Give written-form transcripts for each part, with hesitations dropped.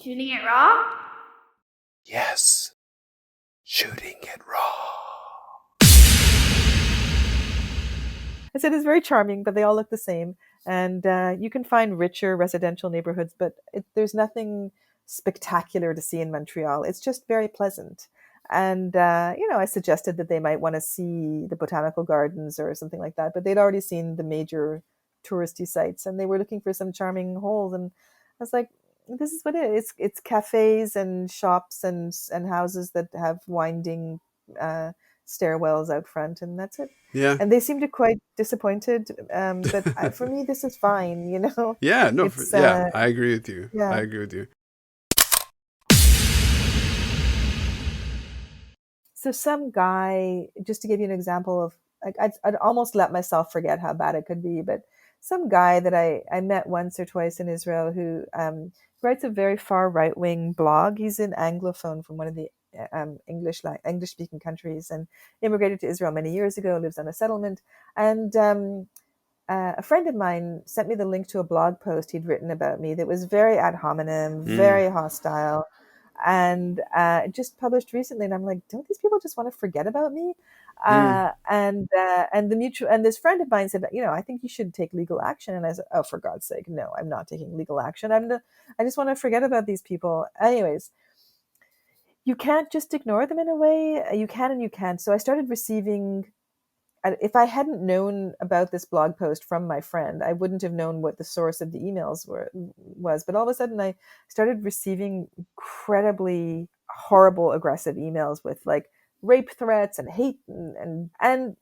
Shooting it raw? Yes. Shooting it raw. I said it's very charming, but they all look the same. And you can find richer residential neighborhoods, but there's nothing spectacular to see in Montreal. It's just very pleasant. And, I suggested that they might want to see the botanical gardens or something like that, but they'd already seen the major touristy sites and they were looking for some charming holes. And I was like, this is what it is. It's cafes and shops and houses that have winding stairwells out front, and that's it. Yeah. And they seemed quite disappointed. But for me, this is fine, Yeah, no, It's, I agree with you. yeah. I agree with you. So some guy, just to give you an example of, like, I'd almost let myself forget how bad it could be, but some guy that I met once or twice in Israel who writes a very far right-wing blog. He's an Anglophone from one of the English-speaking countries and immigrated to Israel many years ago, lives on a settlement. And a friend of mine sent me the link to a blog post he'd written about me that was very ad hominem, very hostile, and just published recently. And I'm like, don't these people just want to forget about me? And this friend of mine said, I think you should take legal action. And I said, oh, for God's sake, no, I'm not taking legal action. I just want to forget about these people. Anyways, you can't just ignore them in a way. You can and you can't. So I started receiving. If I hadn't known about this blog post from my friend, I wouldn't have known what the source of the emails was. But all of a sudden, I started receiving incredibly horrible, aggressive emails with like rape threats and hate, and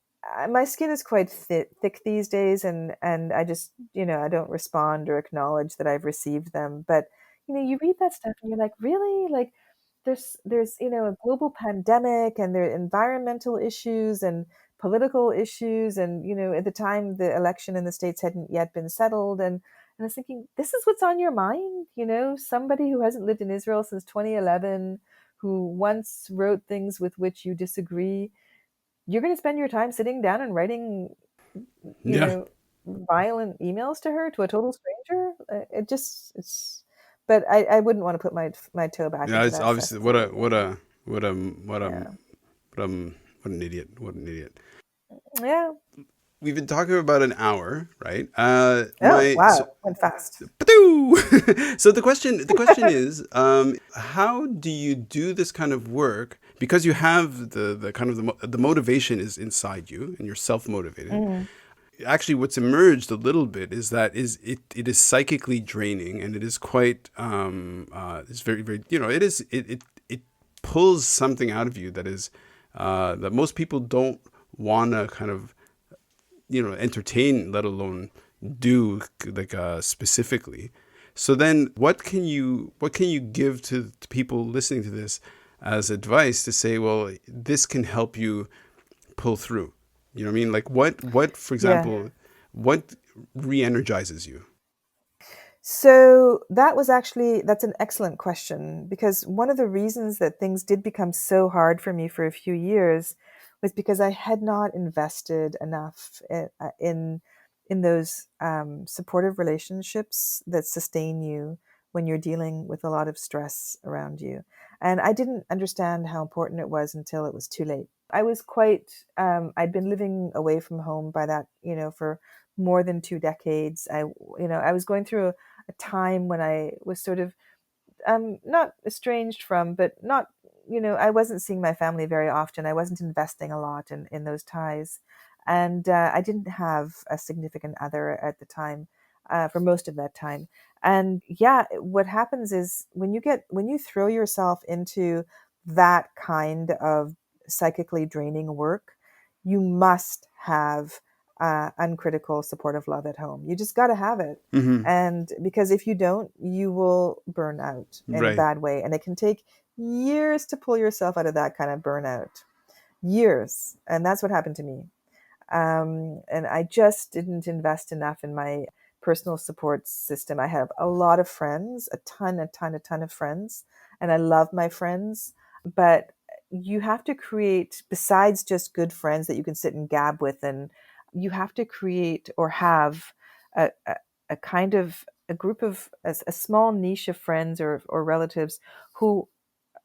my skin is quite thick these days, and I just I don't respond or acknowledge that I've received them. But you read that stuff and you're like, really, like there's a global pandemic and there are environmental issues and political issues, and at the time the election in the States hadn't yet been settled, and I was thinking, this is what's on your mind, somebody who hasn't lived in Israel since 2011, who once wrote things with which you disagree. You're going to spend your time sitting down and writing violent emails to her, to a total stranger. But I wouldn't want to put my toe back into it's that obviously cesspool. what an idiot. What an idiot. Yeah. We've been talking about an hour, right? Went fast. So the question is, how do you do this kind of work? Because you have the kind of the motivation is inside you, and you're self-motivated. Mm-hmm. Actually, what's emerged a little bit is that it is psychically draining, and it is quite it's very, very, it pulls something out of you that is that most people don't want to kind of entertain, let alone do, like specifically. So then what can you give to people listening to this as advice to say, well, this can help you pull through? You know what I mean? Like what for example, what re-energizes you? So that's an excellent question, because one of the reasons that things did become so hard for me for a few years was because I had not invested enough in those supportive relationships that sustain you when you're dealing with a lot of stress around you. And I didn't understand how important it was until it was too late. I was I'd been living away from home by that, for more than 2 decades. I was going through a time when I was sort of not estranged from, but not, I wasn't seeing my family very often. I wasn't investing a lot in those ties. And I didn't have a significant other at the time for most of that time. And what happens is when you throw yourself into that kind of psychically draining work, you must have uncritical supportive love at home. You just got to have it. Mm-hmm. And because if you don't, you will burn out in a bad way. And it can take years to pull yourself out of that kind of burnout. Years. And that's what happened to me. And I just didn't invest enough in my personal support system. I have a lot of friends, a ton of friends, and I love my friends, but you have to create, besides just good friends that you can sit and gab with, and you have to create or have a kind of a group of a small niche of friends or relatives who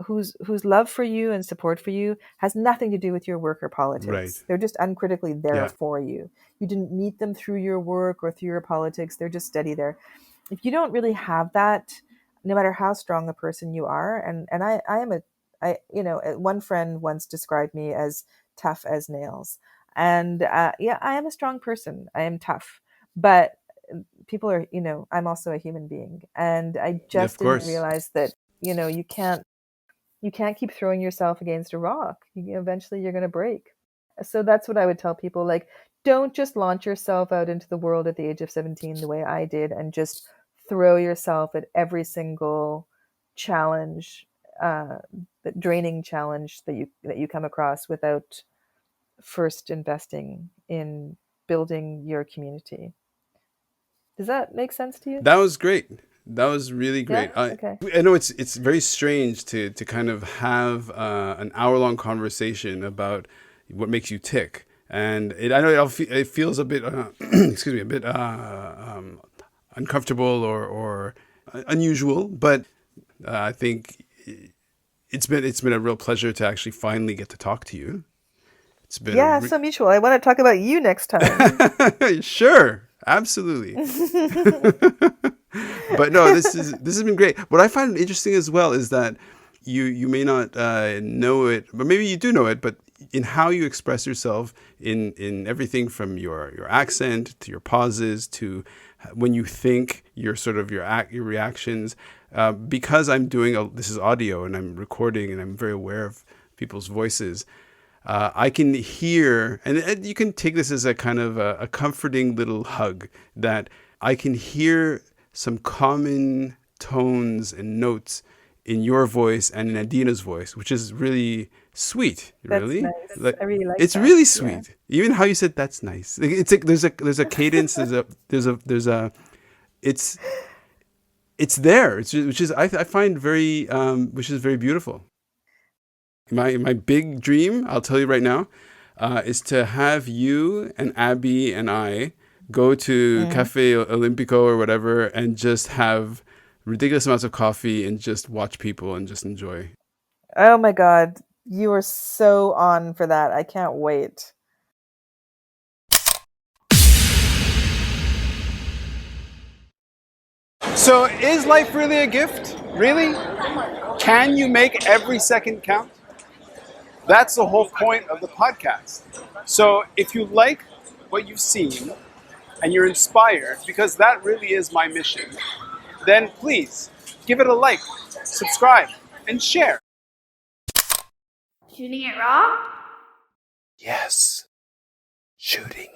whose love for you and support for you has nothing to do with your work or Right. politics. They're just uncritically there Yeah. for you. You didn't meet them through your work or through your politics. They're just steady there. If you don't really have that, no matter how strong a person you are, and I am a I you know one friend once described me as tough as nails, and yeah, I am a strong person. I am tough, but people are, I'm also a human being, and I Yeah, of just didn't course. realize that you can't keep throwing yourself against a rock. Eventually you're going to break. So that's what I would tell people, like, don't just launch yourself out into the world at the age of 17 the way I did and just throw yourself at every single challenge, uh, the draining challenge that you come across without first investing in building your community. Does that make sense to you? That was great. That was really Yeah? great. I Okay. I know it's very strange to kind of have an hour-long conversation about what makes you tick, and I know it feels a bit excuse me, a bit uncomfortable or unusual, but I think it's been a real pleasure to actually finally get to talk to you. It's been a Yeah, so mutual. I want to talk about you next time. sure, absolutely. But no, this has been great. What I find interesting as well is that you may not know it, but maybe you do know it. But in how you express yourself, in everything from your accent to your pauses to when you think, your sort of your reactions. Because I'm doing this is audio and I'm recording and I'm very aware of people's voices. I can hear, and you can take this as a kind of a comforting little hug, that I can hear some common tones and notes in your voice and in Adina's voice, which is really sweet. That's Really, nice. like I really like it's that. really Yeah. sweet. Even how you said that's nice. Like, it's like there's a cadence. There's a it's it's there. Which is I find very which is very beautiful. My big dream, I'll tell you right now, is to have you and Abby and I go to Mm. Cafe Olimpico or whatever and just have ridiculous amounts of coffee and just watch people and just enjoy. Oh my God. You are so on for that. I can't wait. So, is life really a gift? Really? Can you make every second count? That's the whole point of the podcast. So, if you like what you've seen and you're inspired, because that really is my mission, then please give it a like, subscribe, and share. Shooting it raw? Yes, shooting